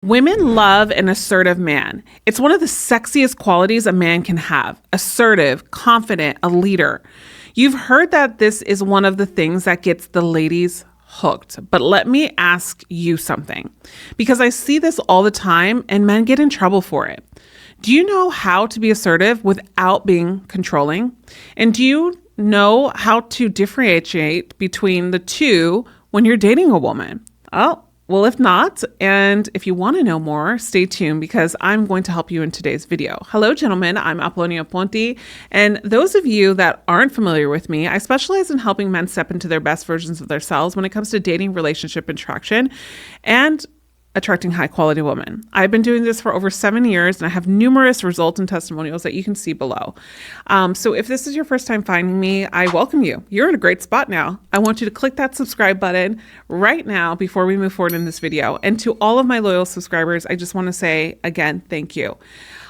Women love an assertive man. It's one of the sexiest qualities a man can have. Assertive, confident, a leader. You've heard that this is one of the things that gets the ladies hooked. But let me ask you something, because I see this all the time and men get in trouble for it. Do you know how to be assertive without being controlling? And do you know how to differentiate between the two when you're dating a woman? Oh, well, if not, and if you want to know more, stay tuned because I'm going to help you in today's video. Hello, gentlemen. I'm Apollonia Ponti. And those of you that aren't familiar with me, I specialize in helping men step into their best versions of themselves when it comes to dating, relationship, interaction, and attracting high quality women. I've been doing this for over 7 years and I have numerous results and testimonials that you can see below. So if this is your first time finding me, I welcome you. You're in a great spot now. I want you to click that subscribe button right now before we move forward in this video. And to all of my loyal subscribers, I just want to say again, thank you.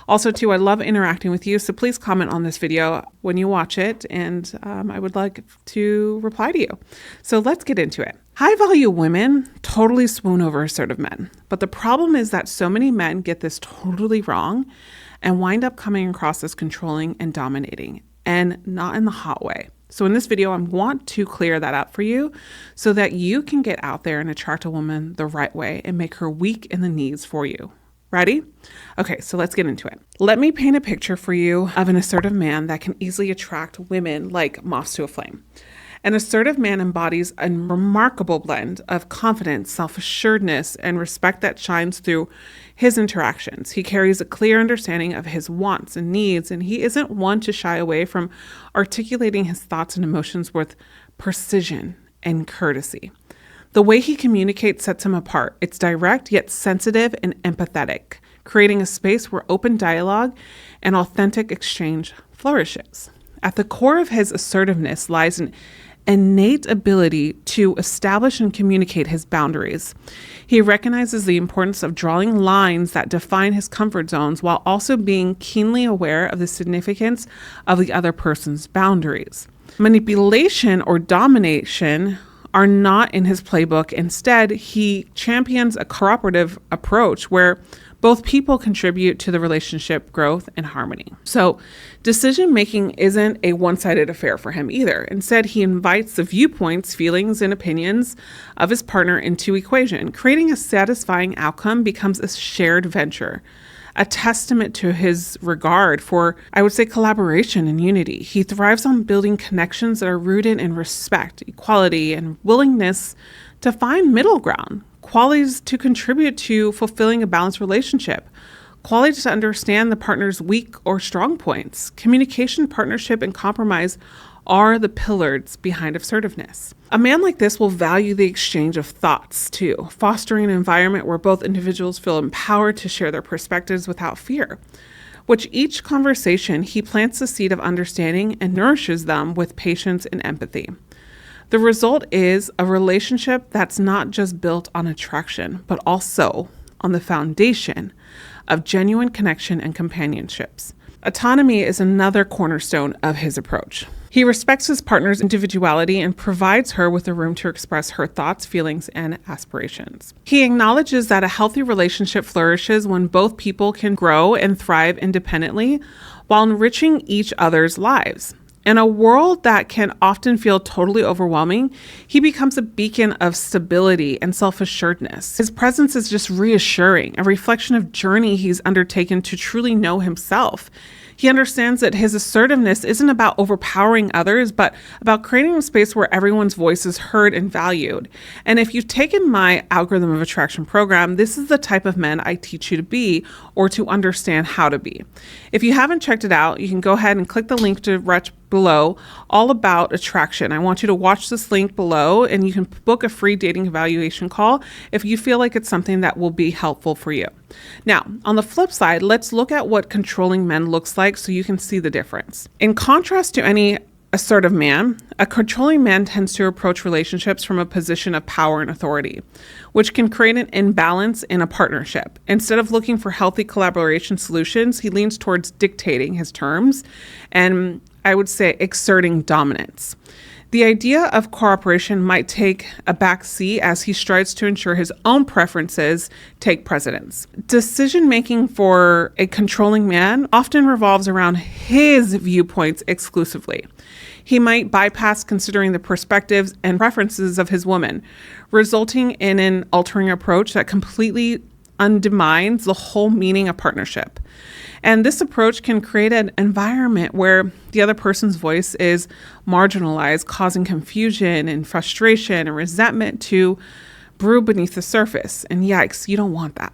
Also, too, I love interacting with you, so please comment on this video when you watch it, and I would like to reply to you. So let's get into it. High-value women totally swoon over assertive men, but the problem is that so many men get this totally wrong and wind up coming across as controlling and dominating, and not in the hot way. So in this video, I want to clear that up for you so that you can get out there and attract a woman the right way and make her weak in the knees for you. Ready? Okay, so let's get into it. Let me paint a picture for you of an assertive man that can easily attract women like moths to a flame. An assertive man embodies a remarkable blend of confidence, self-assuredness, and respect that shines through his interactions. He carries a clear understanding of his wants and needs, and he isn't one to shy away from articulating his thoughts and emotions with precision and courtesy. The way he communicates sets him apart. It's direct yet sensitive and empathetic, creating a space where open dialogue and authentic exchange flourishes. At the core of his assertiveness lies an innate ability to establish and communicate his boundaries. He recognizes the importance of drawing lines that define his comfort zones while also being keenly aware of the significance of the other person's boundaries. Manipulation or domination are not in his playbook. Instead, he champions a cooperative approach where both people contribute to the relationship growth and harmony. So decision-making isn't a one-sided affair for him either. Instead, he invites the viewpoints, feelings, and opinions of his partner into equation. Creating a satisfying outcome becomes a shared venture, a testament to his regard for, I would say, collaboration and unity. He thrives on building connections that are rooted in respect, equality, and willingness to find middle ground, qualities to contribute to fulfilling a balanced relationship, qualities to understand the partner's weak or strong points. Communication, partnership, and compromise are the pillars behind assertiveness. A man like this will value the exchange of thoughts too, fostering an environment where both individuals feel empowered to share their perspectives without fear. With each conversation, he plants the seed of understanding and nourishes them with patience and empathy. The result is a relationship that's not just built on attraction, but also on the foundation of genuine connection and companionships. Autonomy is another cornerstone of his approach. He respects his partner's individuality and provides her with the room to express her thoughts, feelings, and aspirations. He acknowledges that a healthy relationship flourishes when both people can grow and thrive independently while enriching each other's lives. In a world that can often feel totally overwhelming, he becomes a beacon of stability and self-assuredness. His presence is just reassuring, a reflection of journey he's undertaken to truly know himself. He understands that his assertiveness isn't about overpowering others, but about creating a space where everyone's voice is heard and valued. And if you've taken my algorithm of attraction program, this is the type of men I teach you to be or to understand how to be. If you haven't checked it out, you can go ahead and click the link to below all about attraction. I want you to watch this link below and you can book a free dating evaluation call if you feel like it's something that will be helpful for you. Now, on the flip side, let's look at what controlling men looks like so you can see the difference. In contrast to any assertive man, a controlling man tends to approach relationships from a position of power and authority, which can create an imbalance in a partnership. Instead of looking for healthy collaboration solutions, he leans towards dictating his terms and I would say exerting dominance. The idea of cooperation might take a back seat as he strives to ensure his own preferences take precedence. Decision making for a controlling man often revolves around his viewpoints exclusively. He might bypass considering the perspectives and preferences of his woman, resulting in an altering approach that completely undermines the whole meaning of partnership. And this approach can create an environment where the other person's voice is marginalized, causing confusion and frustration and resentment to brew beneath the surface. And yikes, you don't want that.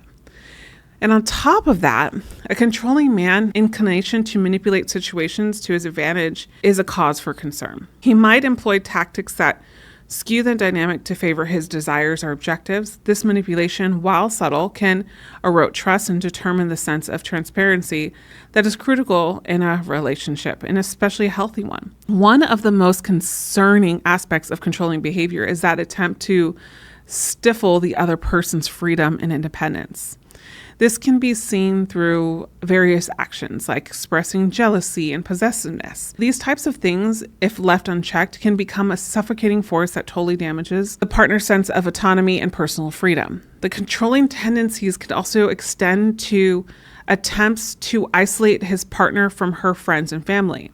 And on top of that, a controlling man's inclination to manipulate situations to his advantage is a cause for concern. He might employ tactics that skew the dynamic to favor his desires or objectives. This manipulation, while subtle, can erode trust and determine the sense of transparency that is critical in a relationship, and especially a healthy one. One of the most concerning aspects of controlling behavior is that attempt to stifle the other person's freedom and independence. This can be seen through various actions like expressing jealousy and possessiveness. These types of things, if left unchecked, can become a suffocating force that totally damages the partner's sense of autonomy and personal freedom. The controlling tendencies could also extend to attempts to isolate his partner from her friends and family.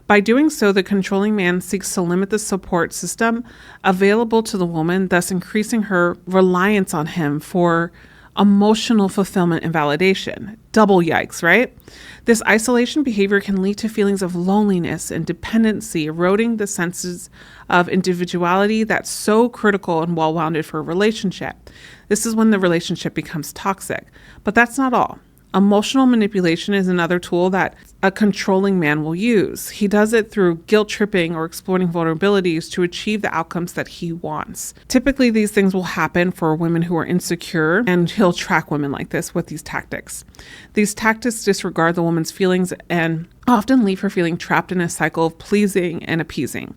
By doing so, the controlling man seeks to limit the support system available to the woman, thus increasing her reliance on him for emotional fulfillment and validation. Double yikes, right? This isolation behavior can lead to feelings of loneliness and dependency, eroding the senses of individuality that's so critical and well-rounded for a relationship. This is when the relationship becomes toxic. But that's not all. Emotional manipulation is another tool that a controlling man will use. He does it through guilt tripping or exploiting vulnerabilities to achieve the outcomes that he wants. Typically, these things will happen for women who are insecure, and he'll track women like this with these tactics. These tactics disregard the woman's feelings and often leave her feeling trapped in a cycle of pleasing and appeasing.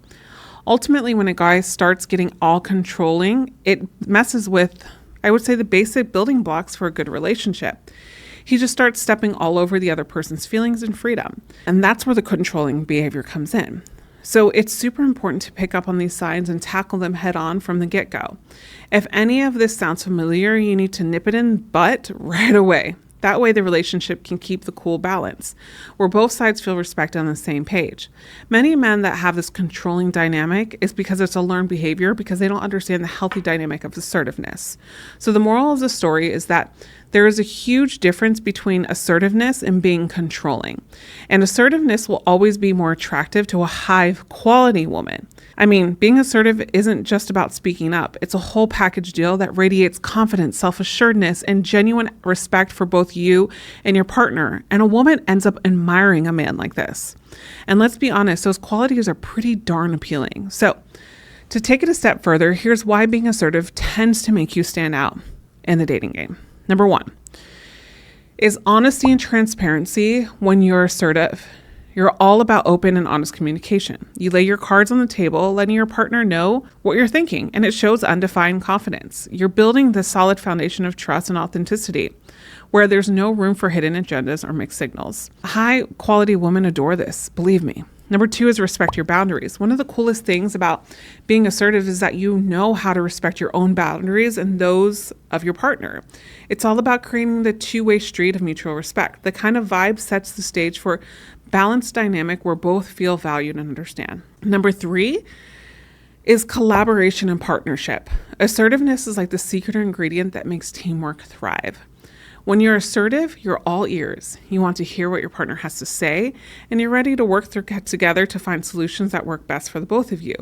Ultimately, when a guy starts getting all controlling, it messes with, I would say, the basic building blocks for a good relationship. He just starts stepping all over the other person's feelings and freedom. And that's where the controlling behavior comes in. So it's super important to pick up on these signs and tackle them head on from the get-go. If any of this sounds familiar, you need to nip it in the butt right away. That way the relationship can keep the cool balance, where both sides feel respected on the same page. Many men that have this controlling dynamic is because it's a learned behavior because they don't understand the healthy dynamic of assertiveness. So the moral of the story is that there is a huge difference between assertiveness and being controlling. And assertiveness will always be more attractive to a high quality woman. I mean, being assertive isn't just about speaking up. It's a whole package deal that radiates confidence, self-assuredness, and genuine respect for both you and your partner. And a woman ends up admiring a man like this. And let's be honest, those qualities are pretty darn appealing. So to take it a step further, here's why being assertive tends to make you stand out in the dating game. Number one is honesty and transparency. When you're assertive, you're all about open and honest communication. You lay your cards on the table, letting your partner know what you're thinking, and it shows undefined confidence. You're building the solid foundation of trust and authenticity, where there's no room for hidden agendas or mixed signals. High quality women adore this, believe me. Number two is respect your boundaries. One of the coolest things about being assertive is that you know how to respect your own boundaries and those of your partner. It's all about creating the two-way street of mutual respect. The kind of vibe sets the stage for balanced dynamic where both feel valued and understand. Number three is collaboration and partnership. Assertiveness is like the secret ingredient that makes teamwork thrive. When you're assertive, you're all ears. You want to hear what your partner has to say, and you're ready to work together to find solutions that work best for the both of you.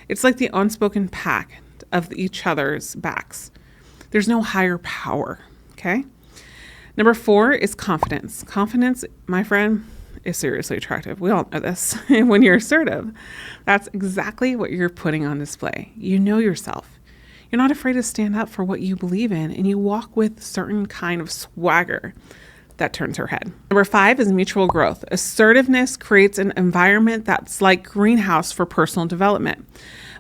It's like the unspoken pact of each other's backs. There's no higher power, okay? Number four is confidence. Confidence, my friend, is seriously attractive. We all know this. When you're assertive, that's exactly what you're putting on display. You know yourself. You're not afraid to stand up for what you believe in, and you walk with certain kind of swagger that turns her head. Number five is mutual growth. Assertiveness creates an environment that's like greenhouse for personal development.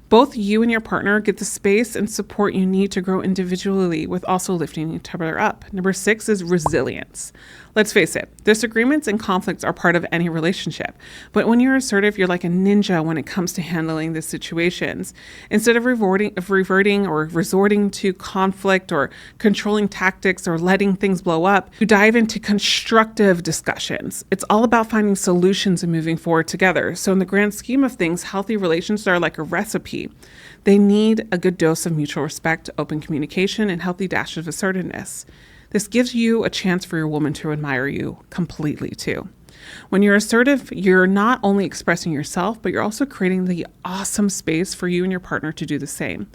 Both you and your partner get the space and support you need to grow individually with also lifting each other up. Number 6 is resilience. Let's face it, disagreements and conflicts are part of any relationship. But when you're assertive, you're like a ninja when it comes to handling the situations. Instead of reverting or resorting to conflict or controlling tactics or letting things blow up, you dive into constructive discussions. It's all about finding solutions and moving forward together. So in the grand scheme of things, healthy relations are like a recipe. They need a good dose of mutual respect, open communication, and healthy dash of assertiveness. This gives you a chance for your woman to admire you completely too. When you're assertive, you're not only expressing yourself, but you're also creating the awesome space for you and your partner to do the same.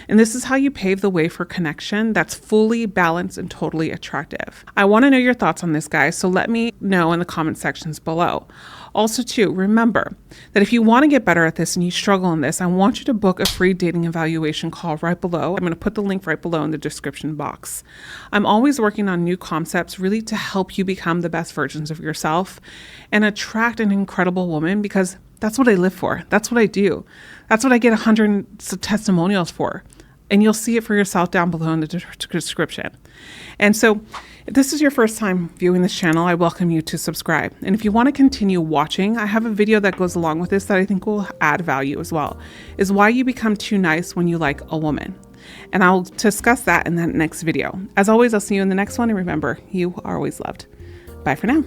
And this is how you pave the way for connection that's fully balanced and totally attractive. I want to know your thoughts on this, guys, so let me know in the comment sections below. Also, too, remember that if you want to get better at this and you struggle in this, I want you to book a free dating evaluation call right below. I'm going to put the link right below in the description box. I'm always working on new concepts really to help you become the best versions of yourself and attract an incredible woman, because that's what I live for. That's what I do. That's what I get 100 testimonials for. And you'll see it for yourself down below in the description. And so if this is your first time viewing this channel, I welcome you to subscribe. And if you want to continue watching, I have a video that goes along with this that I think will add value as well, is why you become too nice when you like a woman. And I'll discuss that in that next video. As always, I'll see you in the next one. And remember, you are always loved. Bye for now.